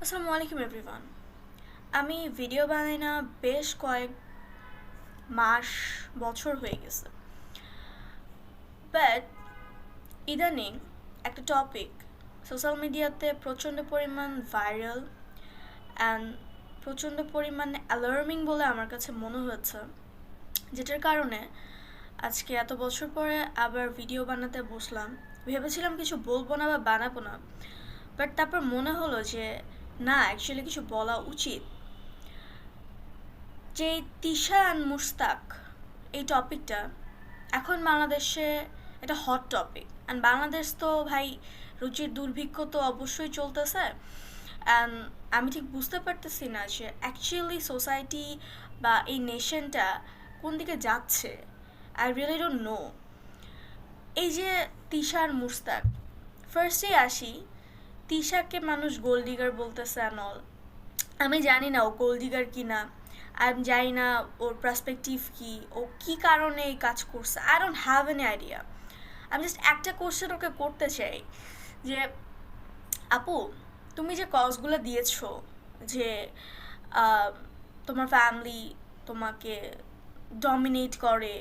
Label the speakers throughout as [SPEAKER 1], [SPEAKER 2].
[SPEAKER 1] আসসালামু আলাইকুম এভরিওয়ান। আমি ভিডিও বানাই না বেশ কয়েক মাস বছর হয়ে গেছে, বাট ইদানিং একটা টপিক সোশ্যাল মিডিয়াতে প্রচণ্ড পরিমাণ ভাইরাল অ্যান্ড প্রচণ্ড পরিমাণে অ্যালার্মিং বলে আমার কাছে মনে হয়েছে, যেটার কারণে আজকে এত বছর পরে আবার ভিডিও বানাতে বসলাম। ভেবেছিলাম কিছু বলবো না বা বানাবো না, বাট তারপর মনে হলো যে না, অ্যাকচুয়ালি কিছু বলা উচিত। যে তিশা অ্যান্ড মুশতাক এই টপিকটা এখন বাংলাদেশে একটা হট টপিক, অ্যান্ড বাংলাদেশ তো ভাই রুচির দুর্ভিক্ষ তো অবশ্যই চলতেছে। অ্যান্ড আমি ঠিক বুঝতে পারতেছি না যে অ্যাকচুয়ালি সোসাইটি বা এই নেশনটা কোন দিকে যাচ্ছে। I really don't know. এই যে তিশা আর মুশতাক, ফার্স্টেই আসি, তিশাকে মানুষ গোল্ড ডিগার বলতেছে অ্যান্ড অল। আমি জানি না ও গোল্ড ডিগার কি না, আমি জানি না ওর পার্সপেক্টিভ কি, ও কি কারণে এই কাজ করছে, I don't have any idea. আমি জাস্ট একটা কোশ্চেন ওকে করতে চাই যে আপু, তুমি যে কজগুলো দিয়েছো যে আহ, তোমার ফ্যামিলি তোমাকে ডমিনেট করে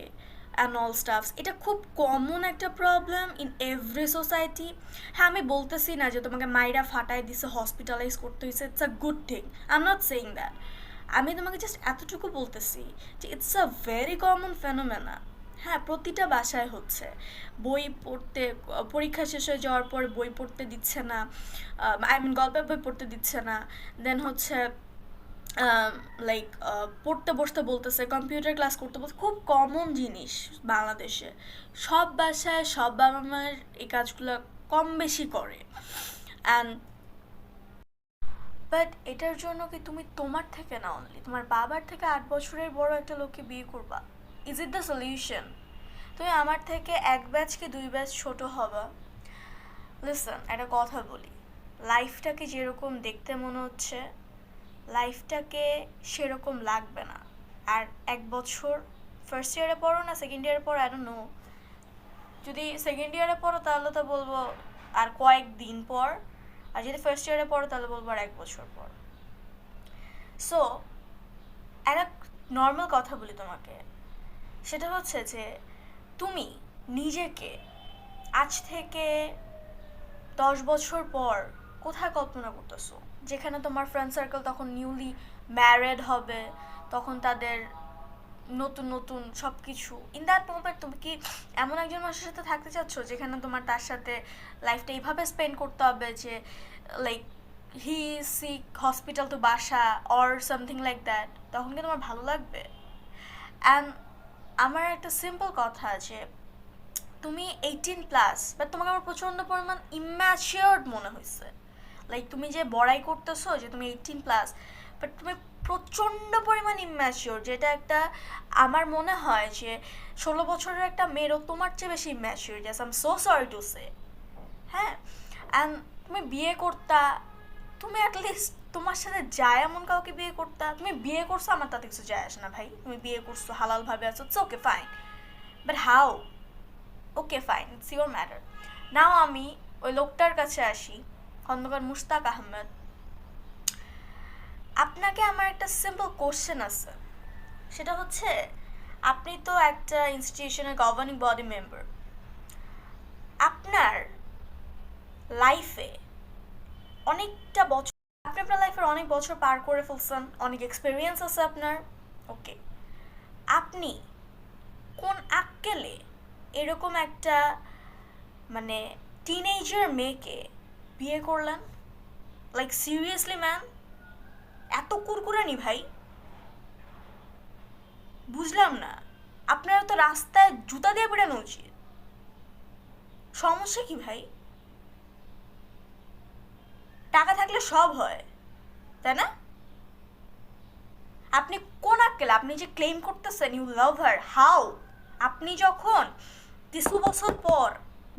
[SPEAKER 1] অ্যান্ড অল স্টাফস, এটা খুব কমন একটা প্রবলেম ইন এভরি সোসাইটি। হ্যাঁ, আমি বলতেছি না যে তোমাকে মাইরা ফাটাই দিছে, হসপিটালাইজ করতে হয়েছে, it's a good thing, I am not saying that. আমি তোমাকে জাস্ট এতটুকু বলতেছি যে it's a very common phenomena. হ্যাঁ, প্রতিটা বাসায় হচ্ছে। বই পড়তে, পরীক্ষা শেষ হয়ে যাওয়ার পর বই পড়তে দিচ্ছে না, আই মিন গল্পের বই পড়তে দিচ্ছে না, দেন হচ্ছে লাইক পড়তে বসতে বলতেছে, কম্পিউটার ক্লাস করতে বলতে, খুব কমন জিনিস বাংলাদেশে। সব বাসায় সব বাবা মার এই কাজগুলো কম বেশি করে। অ্যান্ড বাট এটার জন্য কি তুমি তোমার থেকে না, অনলি তোমার বাবার থেকে 8 বছরের বড় একটা লোককে বিয়ে করবা? Is it the solution? তুমি আমার থেকে এক ব্যাচ কি 2 ব্যাচ ছোট হবা। লিসন, একটা কথা বলি, লাইফটাকে যেরকম দেখতে মনে হচ্ছে, লাইফটাকে সেরকম লাগবে না। আর 1 বছর, ফার্স্ট ইয়ারে পড়ো না সেকেন্ড ইয়ারে পড়ো, আই ডোন্ট নো। যদি সেকেন্ড ইয়ারে পড়ো তাহলে তো বলবো আর কয়েকদিন পর, আর যদি ফার্স্ট ইয়ারে পড়ো তাহলে বলবো আর 1 বছর পর। সো একটা নর্মাল কথা বলি তোমাকে, সেটা হচ্ছে যে তুমি নিজেকে আজ থেকে 10 বছর পর কোথায় কল্পনা করতেছো, যেখানে তোমার ফ্রেন্ড সার্কেল তখন নিউলি ম্যারেড হবে, তখন তাদের নতুন নতুন সব কিছু। ইন দ্যাট মোমেন্ট তুমি কি এমন একজন মানুষের সাথে থাকতে চাচ্ছ যেখানে তোমার তার সাথে লাইফটা এইভাবে স্পেন্ড করতে হবে যে like he sick hospital to বাসা অর সামথিং লাইক দ্যাট? তখন কি তোমার ভালো লাগবে? অ্যান্ড আমার একটা সিম্পল কথা আছে, তুমি 18+, বাট তোমাকে আমার প্রচণ্ড পরিমাণ ইম্যাচিওর্ড মনে হয়েছে। লাইক তুমি যে বড়াই করতেছো যে তুমি 18+, বাট তুমি প্রচণ্ড পরিমাণ ইম্যাচিওর, যেটা একটা আমার মনে হয় যে 16 বছরের একটা মেয়েরও তোমার চেয়ে বেশি immature, just I am so sorry to say. হ্যাঁ, অ্যান্ড তুমি বিয়ে করতা, তুমি অ্যাটলিস্ট তোমার সাথে যায় এমন কাউকে বিয়ে করতা। তুমি বিয়ে করছো, আমার তাতে কিছু যায় আসে না ভাই, তুমি বিয়ে করছো, হালালভাবে আছো, it's okay fine, but how? Okay fine, it's your matter. Now আমি ওই লোকটার কাছে আসি, খন্দকার মুশতাক আহমেদ। আপনাকে আমার একটা সিম্পল কোশ্চেন আছে, সেটা হচ্ছে আপনি তো একটা ইনস্টিটিউশনের গভর্নিং বডি মেম্বার। আপনার লাইফে অনেকটা বছর, আপনি আপনার লাইফের অনেক বছর পার করে ফেলছেন, অনেক এক্সপিরিয়েন্স আছে আপনার, ওকে। আপনি কোন আক্কেলে এরকম একটা মানে টিনেজার মেয়েকে বিয়ে করলেন? লাইক সিরিয়াসলি ম্যাম, এত কুরকুরানি ভাই? বুঝলাম না। আপনারা তো রাস্তায় জুতা দিয়ে বেরোনো উচিত। সমস্যা কি ভাই? টাকা থাকলে সব হয়, তাই না? আপনি কোন আক্কেল, আপনি যে ক্লেম করতেছেন ইউ লাভ হার, হাউ? আপনি যখন 30 বছর পর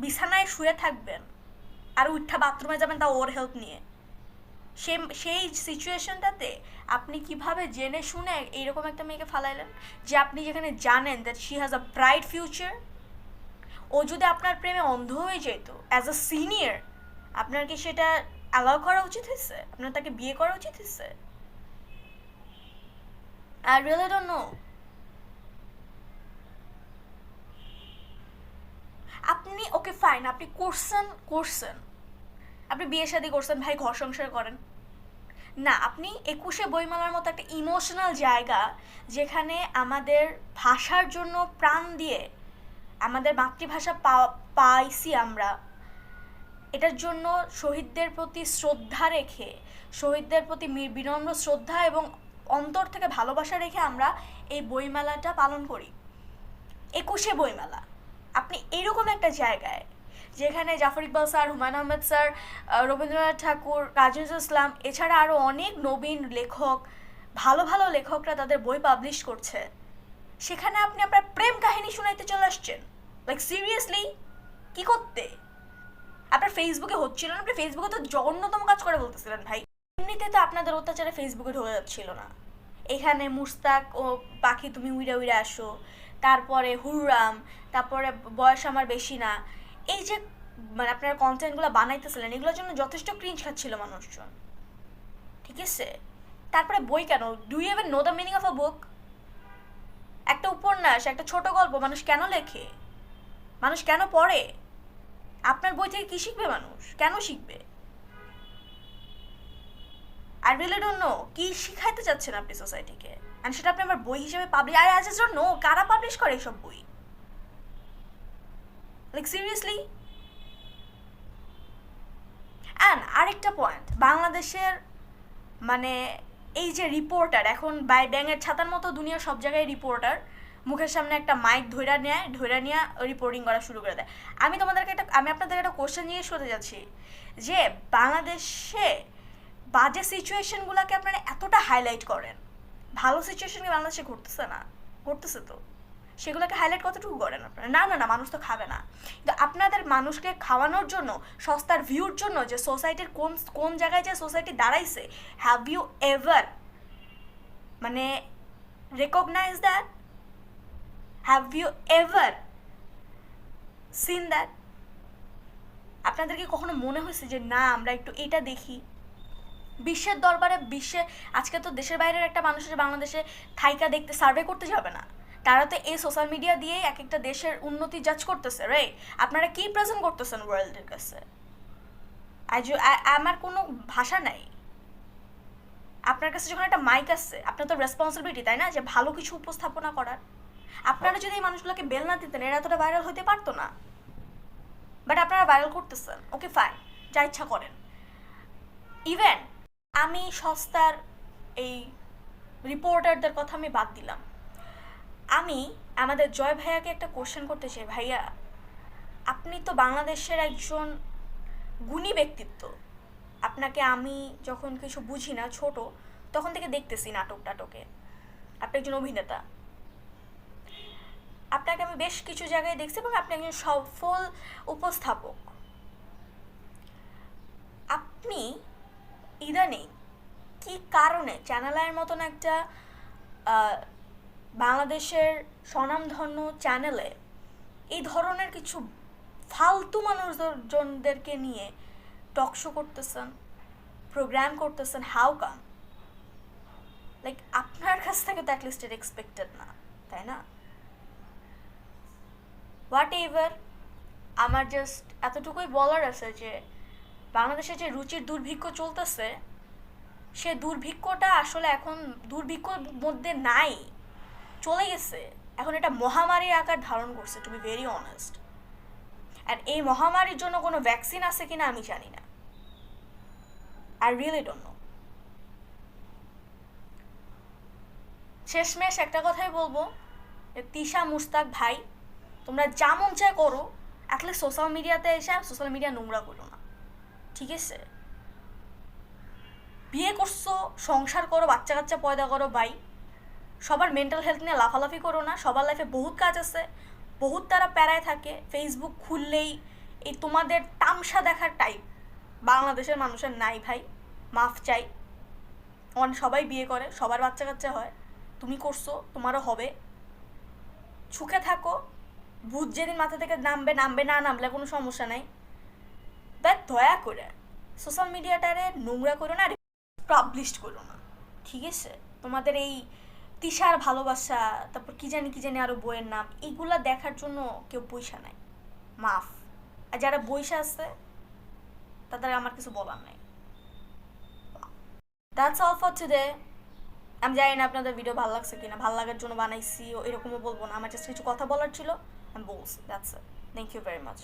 [SPEAKER 1] বিছানায় শুয়ে থাকবেন আর উঠা বাথরুমে যাবেন তা ওর হেল্প নিয়ে, সেই সিচুয়েশনটাতে আপনি কিভাবে জেনে শুনে এইরকম একটা মেয়েকে ফালাইলেন, যে আপনি যেখানে জানেন that she has a bright future? ও যদি আপনার প্রেমে অন্ধ হয়ে যেত অ্যাজ আ সিনিয়র, আপনার কি সেটা অ্যালাউ করা উচিত হয়েছে? আপনার তাকে বিয়ে করা উচিত হয়েছে? I really don't know. আপনি ওকে ফাইন, আপনি করছেন, আপনি বিয়ে শাদী করছেন, ভাই ঘর সংসার করেন না, আপনি 21শে বইমেলার মতো একটা ইমোশনাল জায়গা, যেখানে আমাদের ভাষার জন্য প্রাণ দিয়ে আমাদের মাতৃভাষা পাইছি আমরা, এটার জন্য শহীদদের প্রতি শ্রদ্ধা রেখে, শহীদদের প্রতি বিনম্র শ্রদ্ধা এবং অন্তর থেকে ভালোবাসা রেখে আমরা এই বইমেলাটা পালন করি, 21শে বইমেলা। আপনি এরকম একটা জায়গায়, যেখানে জাফর ইকবাল স্যার, হুমায়ুন আহমেদ স্যার, রবীন্দ্রনাথ ঠাকুর, কাজী নজরুল ইসলাম, এছাড়া আরও অনেক নবীন লেখক, ভালো ভালো লেখকরা তাদের বই পাবলিশ করছে, সেখানে আপনি আপনার প্রেম কাহিনী শোনাইতে চলে আসছেন। লাইক সিরিয়াসলি, কি করতে? আপনার ফেসবুকে হচ্ছিল না? আপনি ফেসবুকে তো জঘন্যতম কাজ করে বলতেছিলেন ভাই। এমনিতে তো আপনাদের অত্যাচারে ফেসবুকে ঢোকা যাচ্ছিল না। এখানে মুস্তাক ও পাখি তুমি উইরা উইরা আসো, তারপরে হুররাম, তারপরে বয়স আমার বেশি না, এই যে মানে আপনারা কন্টেন্টগুলো বানাইতেছিলেন, এগুলোর জন্য যথেষ্ট ক্রিঞ্জ খাচ্ছিল মানুষজন, ঠিক আছে? তারপরে বই কেন? Do you even know the meaning of a book? একটা উপন্যাস, একটা ছোট গল্প মানুষ কেন লেখে? মানুষ কেন পড়ে? আপনার বই থেকে কি শিখবে মানুষ? কেন শিখবে? আই রিয়েলি ডোন্ট নো কি শিখাইতে চাচ্ছেন আপনি সোসাইটিকে, অ্যান্ড সেটা আপনি আমার বই হিসেবে publish, I just don't know কারা পাবলিশ করে এইসব বই। Like seriously. অ্যান্ড আরেকটা পয়েন্ট, বাংলাদেশের মানে এই যে রিপোর্টার, এখন ব্যাঙের ছাতার মতো দুনিয়ার সব জায়গায় রিপোর্টার, মুখের সামনে একটা মাইক ধইরা নিয়ে রিপোর্টিং করা শুরু করে দেয়। আমি আপনাদের একটা কোশ্চেন জিজ্ঞেস করতে যাচ্ছি, যে বাংলাদেশে বাজে সিচুয়েশনগুলোকে আপনারা এতটা হাইলাইট করেন, ভালো সিচুয়েশনকে বাংলাদেশে ঘটতেছে তো সেগুলোকে হাইলাইট কতটুকু করেন আপনারা? না না না, মানুষ তো খাবে না। কিন্তু আপনাদের মানুষকে খাওয়ানোর জন্য, সস্তার ভিউর জন্য যে সোসাইটির কোন জায়গায় যে সোসাইটি দাঁড়াইছে, হ্যাভ ইউ এভার মানে recognise that? Have you ever seen that? আপনাদের কি কখনো মনে হয়েছে যে না আমরা একটু এটা দেখি? বিশ্বের দরবারে, আজকে তো দেশের বাইরের একটা মানুষের বাংলাদেশে থাইকা দেখতে সার্ভে করতে যাবে না, তারা তো এই সোশ্যাল মিডিয়া দিয়ে এক একটা দেশের উন্নতি জাজ করতেছে, রাইট? আপনারা কি প্রেজেন্ট করতেছেন ওয়ার্ল্ডের কাছে? আমার কোনো ভাষা নাই। আপনার কাছে যখন একটা মাইক আছে, আপনার তো রেসপন্সিবিলিটি, তাই না, যে ভালো কিছু উপস্থাপনা করার। আপনারা যদি এই মানুষগুলোকে বেল না দিতেন, এরা এতটা ভাইরাল হতে পারতো না। বাট আপনারা ভাইরাল করতেছেন, ওকে ফাইন, যা ইচ্ছা করেন। ইভেন আমি সস্তার এই রিপোর্টারদের কথা আমি বাদ দিলাম, আমি আমাদের জয় ভাইয়াকে একটা কোশ্চেন করতে চাই। ভাইয়া, আপনি তো বাংলাদেশের একজন গুণী ব্যক্তিত্ব, আপনাকে আমি যখন কিছু বুঝি না, ছোট, তখন থেকে দেখতেছি নাটকে, আপনি একজন অভিনেতা, আপনাকে আমি বেশ কিছু জায়গায় দেখছি এবং আপনি একজন সফল উপস্থাপক। আপনি ইদানিং কি কারণে চ্যানেল আইয়ের মতন একটা বাংলাদেশের স্বনামধন্য চ্যানেলে এই ধরনের কিছু ফালতু মানুষজনদেরকে নিয়ে টক শো করতেছেন, প্রোগ্রাম করতেছেন? How come? লাইক আপনার কাছ থেকে তো অ্যাটলিস্ট এটা এক্সপেক্টেড না, তাই না? হোয়াট এভার, আমার জাস্ট এতটুকুই বলার আছে যে বাংলাদেশে যে রুচির দুর্ভিক্ষ চলতেছে, সে দুর্ভিক্ষটা আসলে এখন দুর্ভিক্ষর মধ্যে নাই, চলে গেছে, এখন এটা মহামারীর আকার ধারণ করছে, টু বি ভেরি অনেস্ট। আর এই মহামারীর জন্য কোনো ভ্যাকসিন আছে কিনা আমি জানি না, আই রিয়েলি ডোন্ট নো। শেষমেশ একটা কথাই বলবো, যে তিশা, মুস্তাক ভাই, তোমরা যা মন চায় করো, অ্যাটলিস্ট সোশ্যাল মিডিয়াতে এসে সোশ্যাল মিডিয়া নোংরা করো না, ঠিক আছে? বিয়ে করছো, সংসার করো, বাচ্চা কাচ্চা পয়দা করো ভাই, সবার মেন্টাল হেলথ নিয়ে লাফালাফি করো না। সবার লাইফে বহুত কাজ আছে, বহুত তারা প্যারায় থাকে, ফেসবুক খুললেই এই তোমাদের তামসা দেখার টাইপ বাংলাদেশের মানুষের নাই ভাই, মাফ চাই। সবাই বিয়ে করে, সবার বাচ্চা কাচ্চা হয়, তুমি করছো, তোমারও হবে, সুখে থাকো। ভূত যেদিন মাথা থেকে নামবে, না নামলে কোনো সমস্যা নাই, বাট দয়া করে সোশ্যাল মিডিয়াটারে নোংরা করো না, পাবলিশ করো না, ঠিক আছে? তোমাদের এই তিশার ভালোবাসা, তারপর কি জানি আরো বইয়ের নাম, এগুলা দেখার জন্য কেউ পয়সা নাই, মাফ। আর যারা বইসা আছে তাদের আমার কিছু বলার নাই। That's all for today. আমি জানি না আপনাদের ভিডিও ভালো লাগছে কিনা, ভালো লাগার জন্য বানাইছি এরকমও বলবো না, আমার জাস্ট কিছু কথা বলার ছিল, আমি বলছি। That's it. Thank you very much.